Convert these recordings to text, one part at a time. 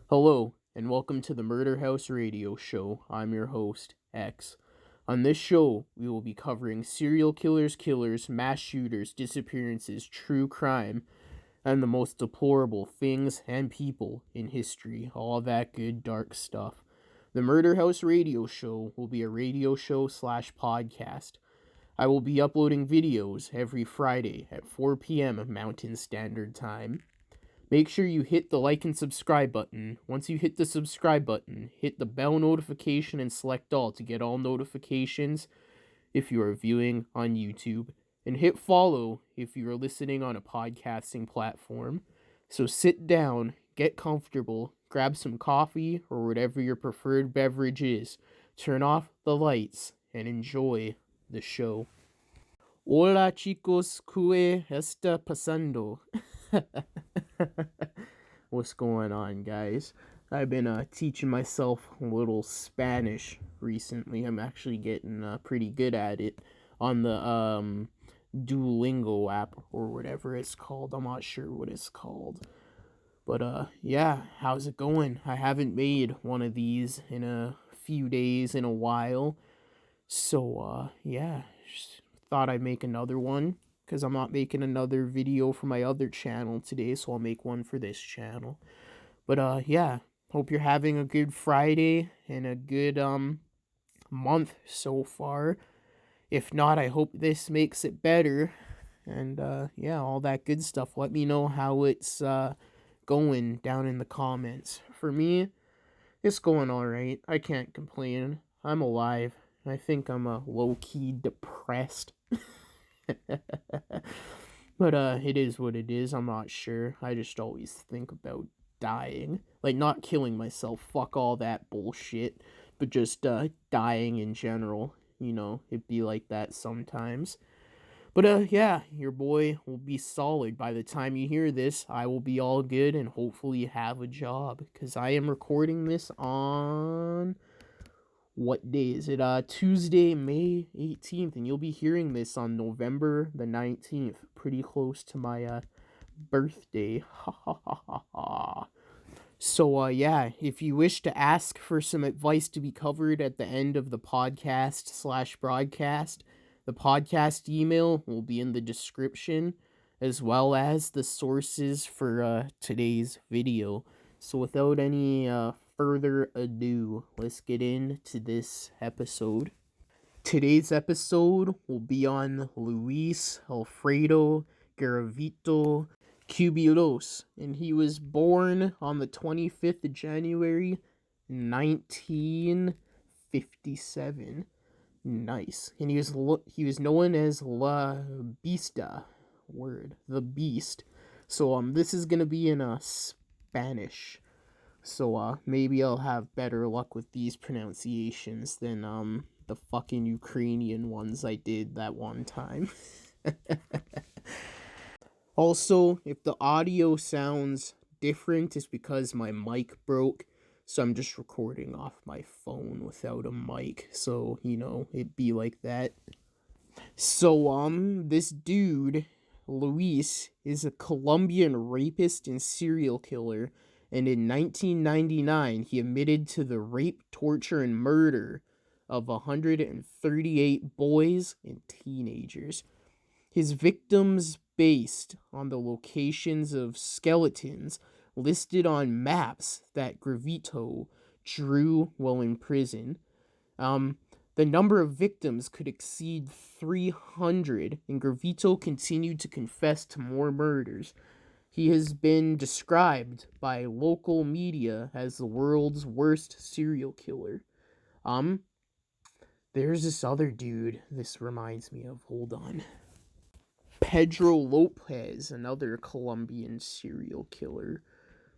Hello, and welcome to the Murder House Radio Show. I'm your host, X. On this show, we will be covering serial killers, mass shooters, disappearances, true crime, and the most deplorable things and people in history. All that good, dark stuff. The Murder House Radio Show will be a radio show / podcast. I will be uploading videos every Friday at 4 p.m. Mountain Standard Time. Make sure you hit the like and subscribe button. Once you hit the subscribe button, hit the bell notification and select all to get all notifications if you are viewing on YouTube. And hit follow if you are listening on a podcasting platform. So sit down, get comfortable, grab some coffee or whatever your preferred beverage is. Turn off the lights and enjoy the show. Hola chicos, ¿qué está pasando? What's going on, guys? I've been teaching myself a little Spanish recently. I'm actually getting pretty good at it on the Duolingo app or whatever it's called. I'm not sure what it's called. But yeah, how's it going? I haven't made one of these in a few days, in a while. So yeah, just thought I'd make another one, because I'm not making another video for my other channel today, so I'll make one for this channel. But yeah, hope you're having a good Friday and a good month so far. If not, I hope this makes it better. And yeah, all that good stuff. Let me know how it's going down in the comments. For me, it's going alright. I can't complain. I'm alive. I think I'm low-key depressed. But it is what it is. I'm not sure. I just always think about dying. Like, not killing myself. Fuck all that bullshit. But just dying in general. You know, it'd be like that sometimes. But yeah, your boy will be solid. By the time you hear this, I will be all good and hopefully have a job. Because I am recording this on... What day is it? Tuesday, May 18th, and you'll be hearing this on November the 19th, pretty close to my birthday. Ha ha ha ha ha. So yeah, if you wish to ask for some advice to be covered at the end of the podcast / broadcast, the podcast email will be in the description, as well as the sources for today's video. So without any further ado, let's get into this episode. Today's episode will be on Luis Alfredo Garavito Cubillos, and he was born on the 25th of January, 1957. Nice. And he was known as La Bista, the Beast. So this is gonna be in Spanish. So maybe I'll have better luck with these pronunciations than the fucking Ukrainian ones I did that one time. Also, if the audio sounds different, it's because my mic broke. So I'm just recording off my phone without a mic. So, you know, it'd be like that. So, this dude, Luis, is a Colombian rapist and serial killer. And in 1999, he admitted to the rape, torture, and murder of 138 boys and teenagers. His victims based on the locations of skeletons listed on maps that Garavito drew while in prison. The number of victims could exceed 300, and Garavito continued to confess to more murders. He has been described by local media as the world's worst serial killer. There's this other dude this reminds me of. Hold on. Pedro Lopez, another Colombian serial killer.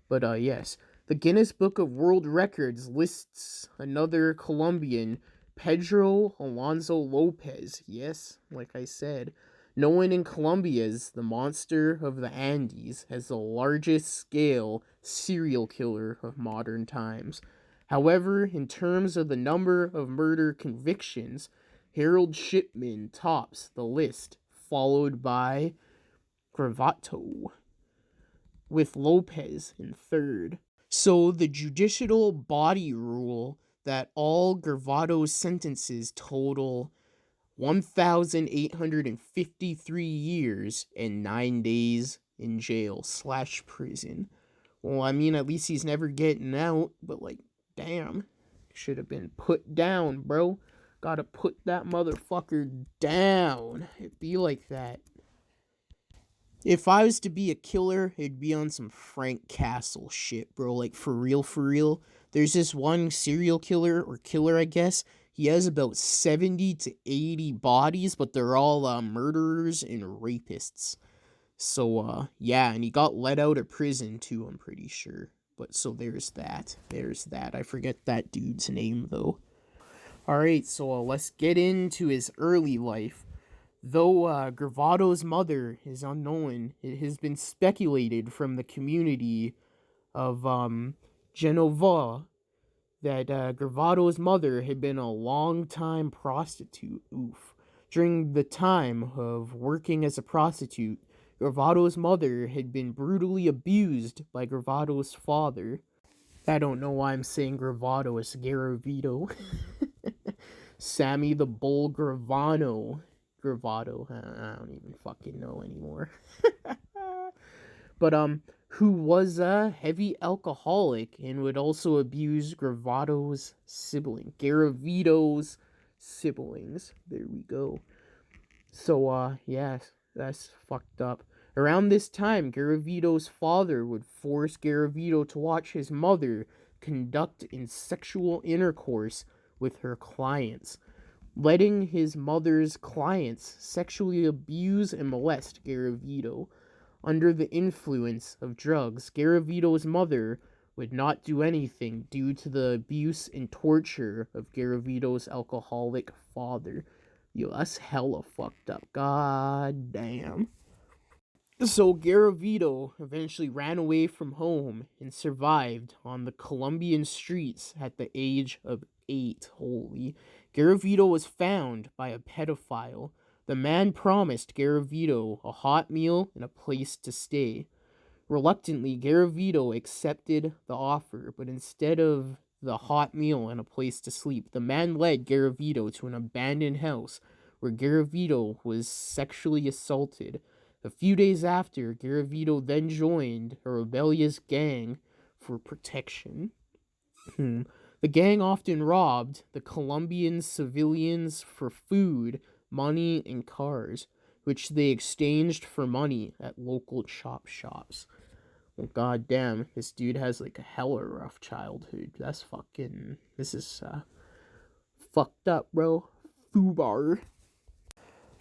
But yes, the Guinness Book of World Records lists another Colombian, Pedro Alonso Lopez. Yes, like I said, known in Colombia as the Monster of the Andes, as the largest scale serial killer of modern times. However, in terms of the number of murder convictions, Harold Shipman tops the list, followed by Garavito, with Lopez in third. So the judicial body rule that all Gravato's sentences total 1,853 years and 9 days in jail slash prison. Well, I mean, at least he's never getting out, but like, damn. Should have been put down, bro. Gotta put that motherfucker down. It'd be like that. If I was to be a killer, it'd be on some Frank Castle shit, bro. Like, for real, for real. There's this one serial killer, or killer, I guess. He has about 70 to 80 bodies, but they're all murderers and rapists. So, yeah, and he got let out of prison, too, I'm pretty sure. But, so there's that. There's that. I forget that dude's name, though. Alright, so let's get into his early life. Though Gravato's mother is unknown, it has been speculated from the community of Genova that Gravato's mother had been a long-time prostitute. Oof. During the time of working as a prostitute, Gravato's mother had been brutally abused by Gravato's father. I don't know why I'm saying Gravato, it's garavito. Sammy the Bull Gravano. Gravato. I don't even fucking know anymore. But who was a heavy alcoholic and would also abuse Gravato's sibling. Garavito's siblings. There we go. So yeah, that's fucked up. Around this time, Garavito's father would force Garavito to watch his mother conduct in sexual intercourse with her clients, letting his mother's clients sexually abuse and molest Garavito. Under the influence of drugs, Garavito's mother would not do anything due to the abuse and torture of Garavito's alcoholic father. Yo, that's hella fucked up. God damn. So Garavito eventually ran away from home and survived on the Colombian streets at the age of 8. Holy. Garavito was found by a pedophile. The man promised Garavito a hot meal and a place to stay. Reluctantly, Garavito accepted the offer, but instead of the hot meal and a place to sleep, the man led Garavito to an abandoned house where Garavito was sexually assaulted. A few days after, Garavito then joined a rebellious gang for protection. The gang often robbed the Colombian civilians for food, money, and cars, which they exchanged for money at local chop shops. Well, goddamn, this dude has like a hella rough childhood. This is fucked up, bro. Fubar.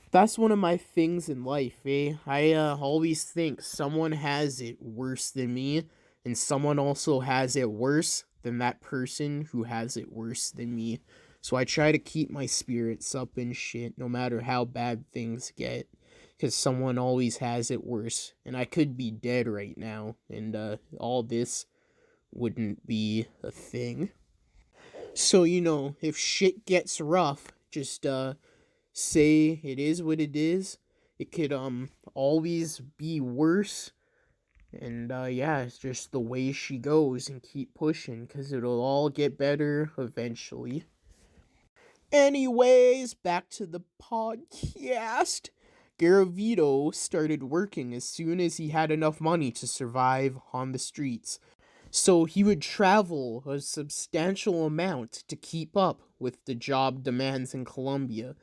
That's one of my things in life, eh? I always think someone has it worse than me, and someone also has it worse than that person who has it worse than me. So I try to keep my spirits up and shit, no matter how bad things get, because someone always has it worse, and I could be dead right now, and all this wouldn't be a thing. So, if shit gets rough, just say it is what it is. It could always be worse. And yeah, it's just the way she goes, and keep pushing, because it'll all get better eventually. Anyways, back to the podcast. Garavito started working as soon as he had enough money to survive on the streets. So he would travel a substantial amount to keep up with the job demands in Colombia.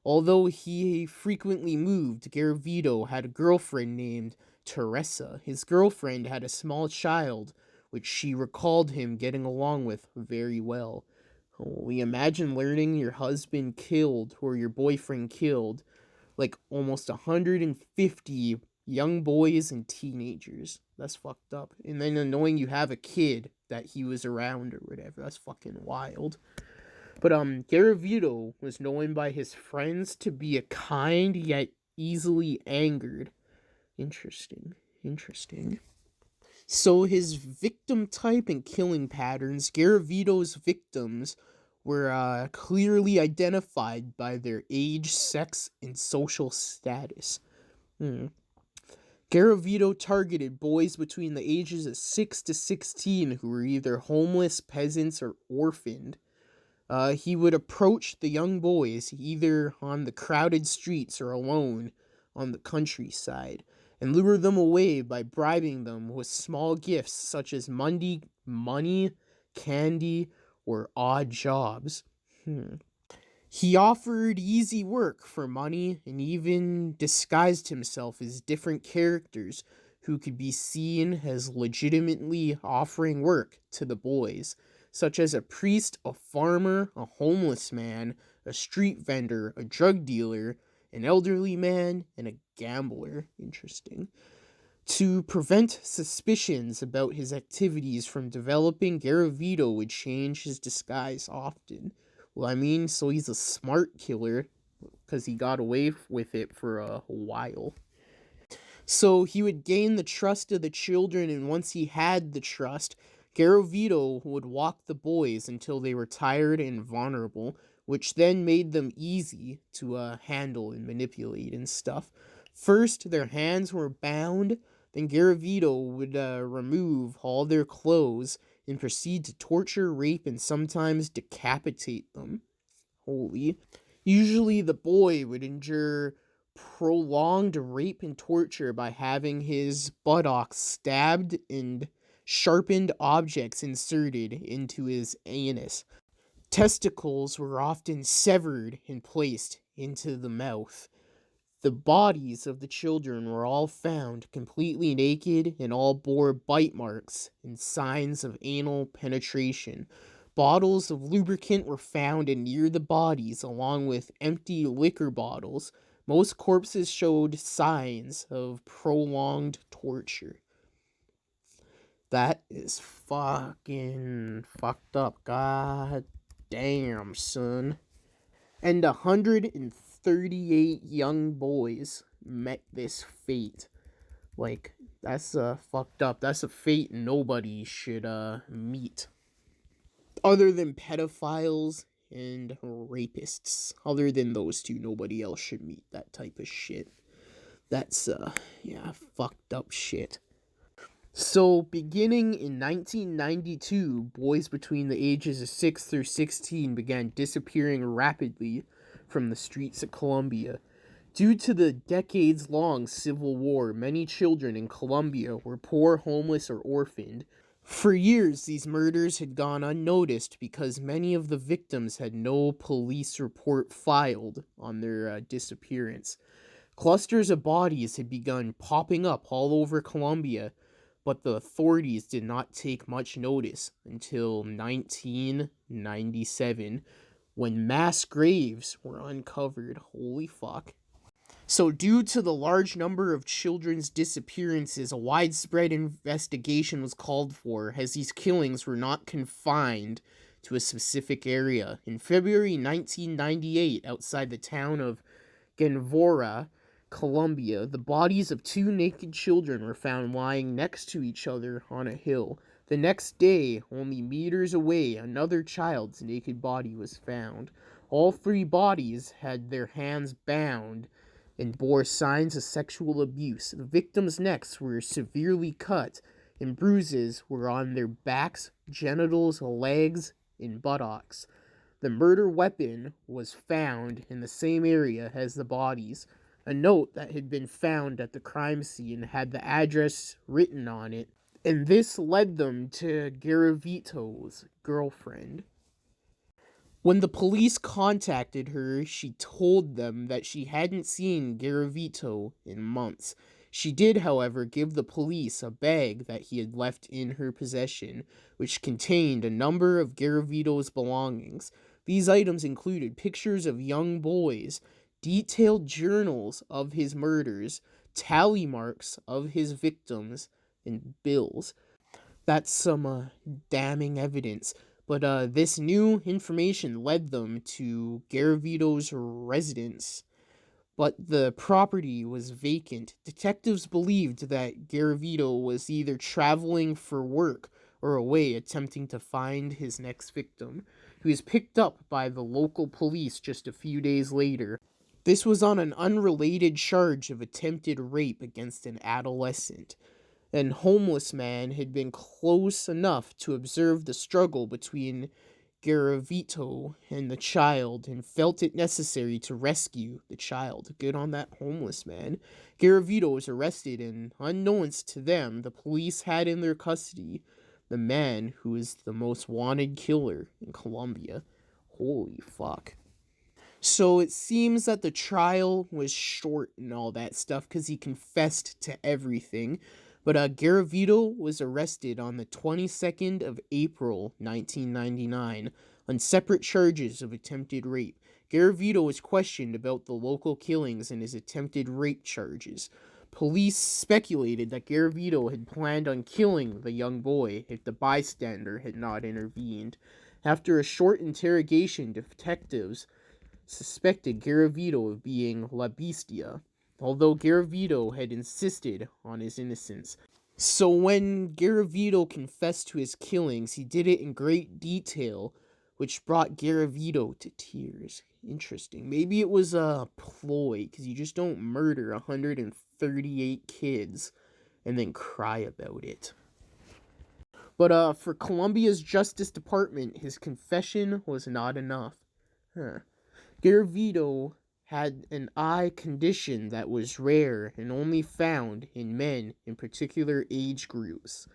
Although he frequently moved, Garavito had a girlfriend named Teresa. His girlfriend had a small child, which she recalled him getting along with very well. Holy, imagine learning your husband killed, or your boyfriend killed, like almost 150 young boys and teenagers. That's fucked up. And then knowing you have a kid that he was around or whatever. That's fucking wild. But Garavito was known by his friends to be a kind yet easily angered. Interesting. So his victim type and killing patterns, Garavito's victims were clearly identified by their age, sex, and social status. Garavito targeted boys between the ages of 6 to 16 who were either homeless, peasants, or orphaned. He would approach the young boys either on the crowded streets or alone on the countryside and lure them away by bribing them with small gifts such as money, candy, or odd jobs. He offered easy work for money and even disguised himself as different characters who could be seen as legitimately offering work to the boys, such as a priest, a farmer, a homeless man, a street vendor, a drug dealer, an elderly man, and a gambler. Interesting. To prevent suspicions about his activities from developing, Garavito would change his disguise often. Well, I mean, so he's a smart killer because he got away with it for a while. So he would gain the trust of the children, and once he had the trust, Garavito would walk the boys until they were tired and vulnerable, which then made them easy to handle and manipulate and stuff. First, their hands were bound, then Garavito would remove all their clothes and proceed to torture, rape, and sometimes decapitate them. Holy. Usually the boy would endure prolonged rape and torture by having his buttocks stabbed and sharpened objects inserted into his anus. Testicles were often severed and placed into the mouth. The bodies of the children were all found completely naked and all bore bite marks and signs of anal penetration. Bottles of lubricant were found near the bodies, along with empty liquor bottles. Most corpses showed signs of prolonged torture. That is fucking fucked up. God damn, son. And 138 young boys met this fate. Like, that's fucked up. That's a fate nobody should meet. Other than pedophiles and rapists. Other than those two, nobody else should meet that type of shit. That's fucked up shit. So, beginning in 1992, boys between the ages of 6 through 16 began disappearing rapidly from the streets of Colombia. Due to the decades-long civil war, many children in Colombia were poor, homeless, or orphaned. For years, these murders had gone unnoticed because many of the victims had no police report filed on their disappearance. Clusters of bodies had begun popping up all over Colombia, but the authorities did not take much notice until 1997, when mass graves were uncovered. Holy fuck. So, due to the large number of children's disappearances, a widespread investigation was called for, as these killings were not confined to a specific area. In February 1998, outside the town of Genvora, Colombia, the bodies of two naked children were found lying next to each other on a hill. The next day, only meters away, another child's naked body was found. All three bodies had their hands bound and bore signs of sexual abuse. The victims' necks were severely cut, and bruises were on their backs, genitals, legs, and buttocks. The murder weapon was found in the same area as the bodies. A note that had been found at the crime scene had the address written on it, and this led them to Garavito's girlfriend. When the police contacted her, she told them that she hadn't seen Garavito in months. She did, however, give the police a bag that he had left in her possession, which contained a number of Garavito's belongings. These items included pictures of young boys, detailed journals of his murders, tally marks of his victims, and bills. That's some damning evidence. But this new information led them to Garavito's residence. But the property was vacant. Detectives believed that Garavito was either traveling for work or away attempting to find his next victim. He was picked up by the local police just a few days later. This was on an unrelated charge of attempted rape against an adolescent. An homeless man had been close enough to observe the struggle between garavito and the child and felt it necessary to rescue the child. Good on that homeless man. Garavito was arrested, and unknowns to them, the police had in their custody the man who is the most wanted killer in Colombia. Holy fuck. So it seems that the trial was short and all that stuff because he confessed to everything. But Garavito was arrested on the 22nd of April, 1999, on separate charges of attempted rape. Garavito was questioned about the local killings and his attempted rape charges. Police speculated that Garavito had planned on killing the young boy if the bystander had not intervened. After a short interrogation, detectives suspected Garavito of being La Bestia, although Garavito had insisted on his innocence. So when Garavito confessed to his killings, he did it in great detail, which brought Garavito to tears. Interesting. Maybe it was a ploy, because you just don't murder 138 kids and then cry about it. But for Colombia's Justice Department, his confession was not enough. Garavito had an eye condition that was rare and only found in men in particular age groups.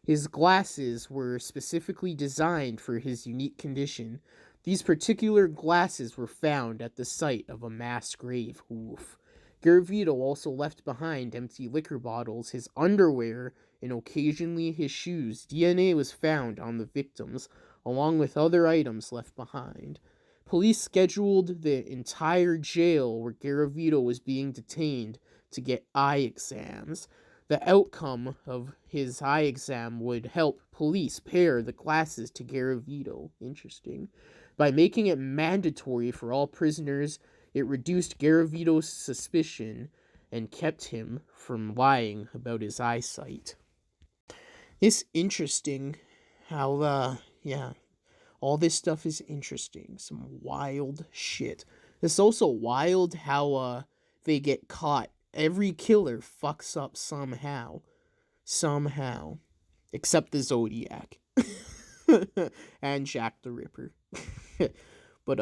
His glasses were specifically designed for his unique condition. These particular glasses were found at the site of a mass grave. Oof. Garavito also left behind empty liquor bottles, his underwear, and occasionally his shoes. DNA was found on the victims, along with other items left behind. Police scheduled the entire jail where Garavito was being detained to get eye exams. The outcome of his eye exam would help police pair the glasses to Garavito. Interesting. By making it mandatory for all prisoners, it reduced Garavito's suspicion and kept him from lying about his eyesight. It's interesting how, all this stuff is interesting. Some wild shit. It's also wild how they get caught. Every killer fucks up somehow. Somehow. Except the Zodiac. And Jack the Ripper. But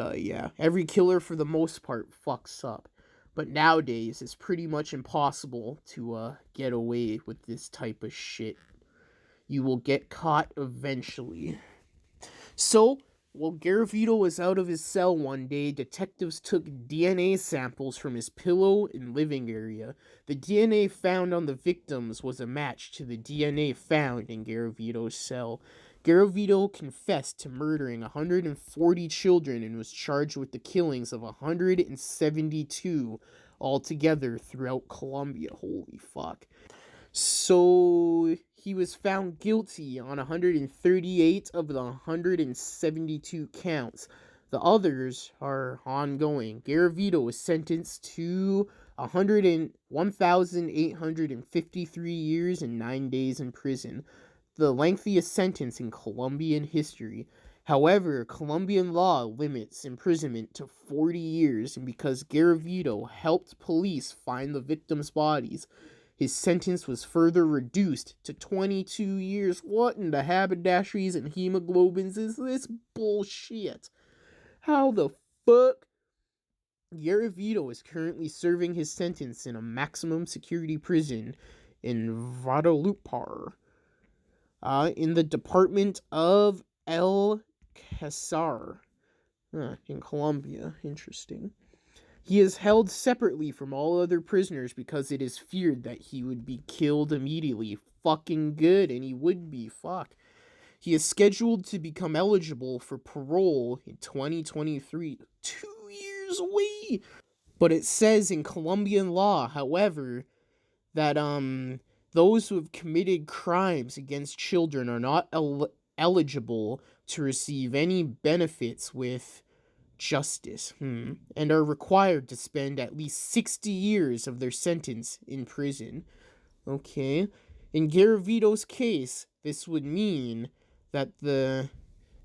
every killer for the most part fucks up. But nowadays, it's pretty much impossible to get away with this type of shit. You will get caught eventually. So, while Garavito was out of his cell one day, detectives took DNA samples from his pillow and living area. The DNA found on the victims was a match to the DNA found in Garavito's cell. Garavito confessed to murdering 140 children and was charged with the killings of 172 altogether throughout Colombia. Holy fuck. So he was found guilty on 138 of the 172 counts. The others are ongoing. Garavito was sentenced to 1,853 years and 9 days in prison, the lengthiest sentence in Colombian history. However, Colombian law limits imprisonment to 40 years, and because Garavito helped police find the victims' bodies, his sentence was further reduced to 22 years. What in the haberdasheries and hemoglobins is this bullshit? How the fuck? Garavito is currently serving his sentence in a maximum security prison in Guadalupe, in the department of El Casar, in Colombia. Interesting. He is held separately from all other prisoners because it is feared that he would be killed immediately. Fucking good, and he would be. Fuck. He is scheduled to become eligible for parole in 2023. 2 years away! But it says in Colombian law, however, that those who have committed crimes against children are not eligible to receive any benefits with justice, and are required to spend at least 60 years of their sentence in prison. Okay. In Garavito's case, this would mean that the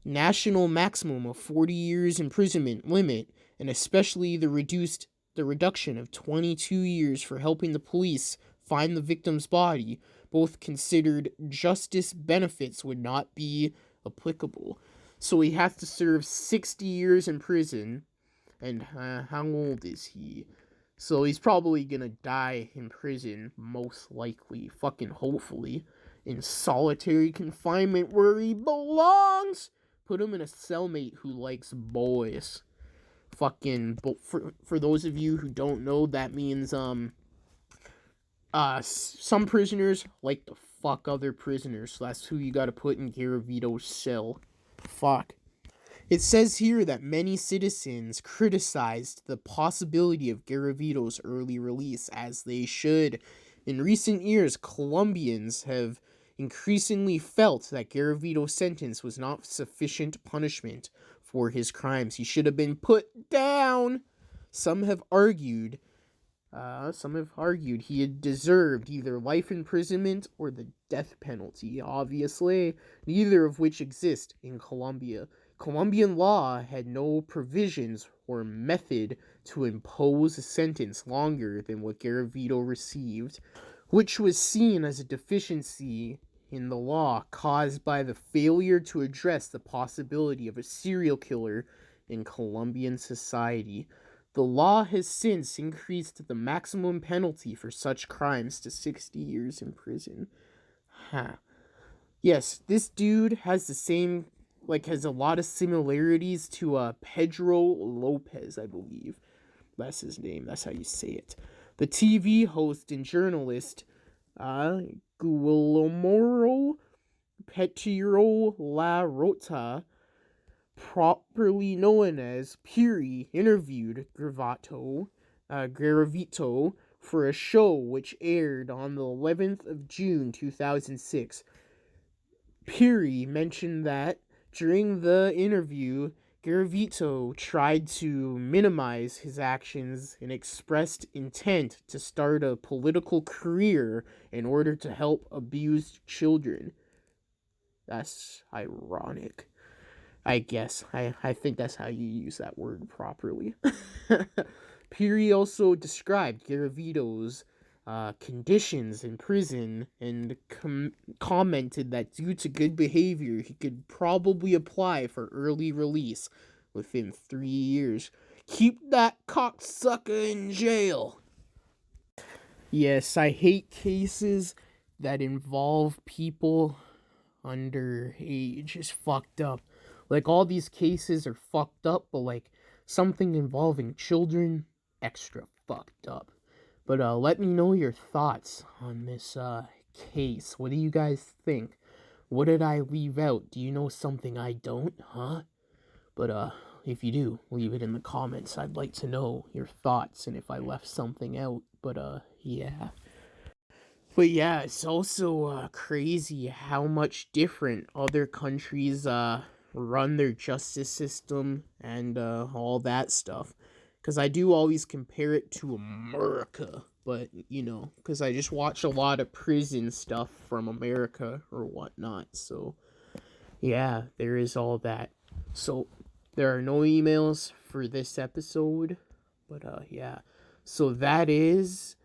national maximum of 40 years imprisonment limit, and especially the reduced the reduction of 22 years for helping the police find the victim's body, both considered justice benefits would not be applicable. So he has to serve 60 years in prison. And how old is he? So he's probably gonna die in prison, most likely, fucking hopefully, in solitary confinement where he belongs. Put him in a cellmate who likes boys. Fucking, for those of you who don't know, that means, some prisoners like to fuck other prisoners, so that's who you gotta put in Garavito's cell. Fuck. It says here that many citizens criticized the possibility of Garavito's early release, as they should. In recent years, Colombians have increasingly felt that Garavito's sentence was not sufficient punishment for his crimes. He should have been put down. Some have argued he had deserved either life imprisonment or the death penalty, obviously, neither of which exist in Colombia. Colombian law had no provisions or method to impose a sentence longer than what Garavito received, which was seen as a deficiency in the law caused by the failure to address the possibility of a serial killer in Colombian society. The law has since increased the maximum penalty for such crimes to 60 years in prison. Yes, this dude has has a lot of similarities to Pedro Lopez, I believe. That's his name. That's how you say it. The TV host and journalist, Guillermo Petiro La Rota, properly known as Piri, interviewed Garavito for a show which aired on the 11th of June 2006. Piri mentioned that during the interview, Garavito tried to minimize his actions and expressed intent to start a political career in order to help abused children. That's ironic. I guess. I think that's how you use that word properly. Piri also described Garavito's conditions in prison and commented that due to good behavior, he could probably apply for early release within 3 years. Keep that cocksucker in jail. Yes, I hate cases that involve people underage. It's fucked up. Like, all these cases are fucked up, but, like, something involving children, extra fucked up. But, let me know your thoughts on this, case. What do you guys think? What did I leave out? Do you know something I don't, huh? But, if you do, leave it in the comments. I'd like to know your thoughts and if I left something out. But, yeah. But yeah, it's also, crazy how much different other countries, run their justice system and all that stuff. Because I do always compare it to America, but, because I just watch a lot of prison stuff from America or whatnot. So yeah, there is all that. So there are no emails for this episode, but yeah. So that is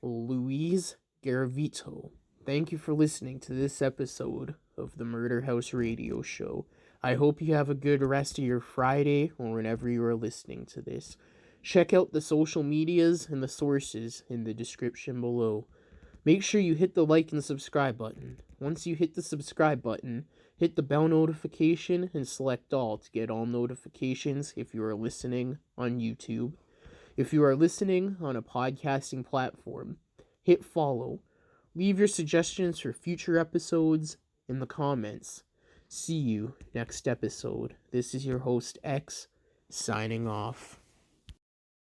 Luis Garavito. Thank you for listening to this episode of the Murder House Radio Show. I hope you have a good rest of your Friday or whenever you are listening to this. Check out the social medias and the sources in the description below. Make sure you hit the like and subscribe button. Once you hit the subscribe button, hit the bell notification and select all to get all notifications if you are listening on YouTube. If you are listening on a podcasting platform, hit follow. Leave your suggestions for future episodes in the comments. See you next episode. This is your host, X, signing off.